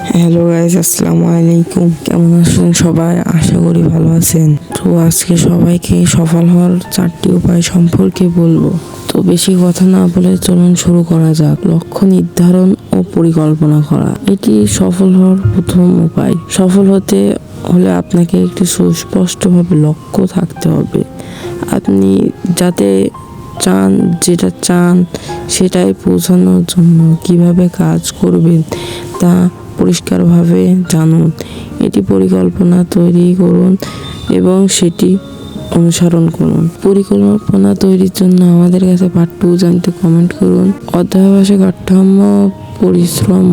Hello guys, আসসালামু আলাইকুম। কেমন আছেন সবাই? আশা করি ভালো আছেন। তো আজকে সবাইকে সফল হওয়ার 4টি উপায় সম্পর্কে বলবো। তো বেশি কথা না বলে চলুন শুরু করা যাক। লক্ষ্য নির্ধারণ ও পরিকল্পনা করা, এটি সফল হওয়ার প্রথম উপায়। সফল হতে হলে আপনাকে একটি সুস্পষ্টভাবে লক্ষ্য থাকতে হবে। আপনি যেটা চান সেটাই পৌঁছানোর জন্য কিভাবে কাজ করবেন তা পরিষ্কারভাবে জানুন। এটি পরিকল্পনা তৈরি করুন এবং সেটি অনুসরণ করুন। পরিকল্পনা তৈরির জন্য আমাদের কাছে পার্ট 2 জানতে কমেন্ট করুন। অধ্যায়ভাষা কাঠামো পরিশ্রম,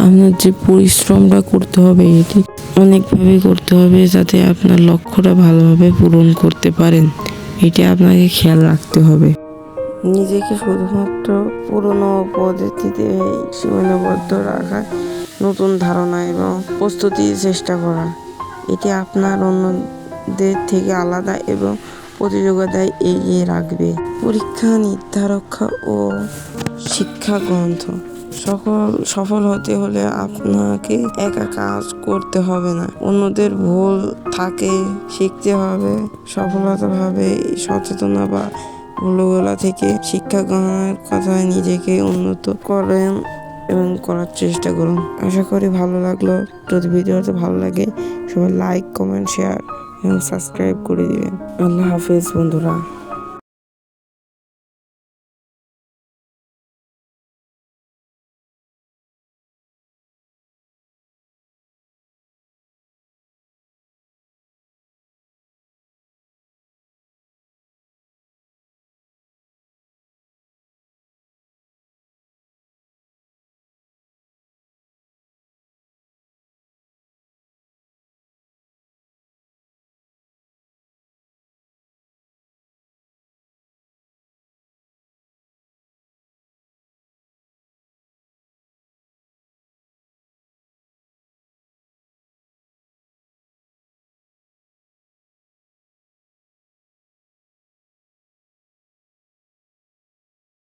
আপনার যে পরিশ্রমটা করতে হবে এটি অনেকভাবে করতে হবে যাতে আপনার লক্ষ্যটা ভালোভাবে পূরণ করতে পারেন। এটি আপনাকে খেয়াল রাখতে হবে। নিজেকে শুধুমাত্র পুরনো পদ্ধতিতে সীমাবদ্ধ রাখা, নতুন ধারণা এবং প্রস্তুতির চেষ্টা করা, এটি আপনার অন্যদের থেকে আলাদা এবং প্রতিযোগিতায় এগিয়ে রাখবে। পরীক্ষা নির্ধারক ও শিক্ষা গ্রন্থ। সফল হতে হলে আপনাকে একা কাজ করতে হবে না, অন্যদের ভুল থাকে শিখতে হবে। সফলতাভাবে সচেতনা বা ভুলগুলো থেকে শিক্ষা গ্রহণের কথায় নিজেকে উন্নত করেন এবং করার চেষ্টা করুন। আশা করি ভালো লাগলো। যদি ভিডিওটা ভালো লাগে সবাই লাইক, কমেন্ট, শেয়ার এবং সাবস্ক্রাইব করে দিবেন। আল্লাহ হাফেজ বন্ধুরা।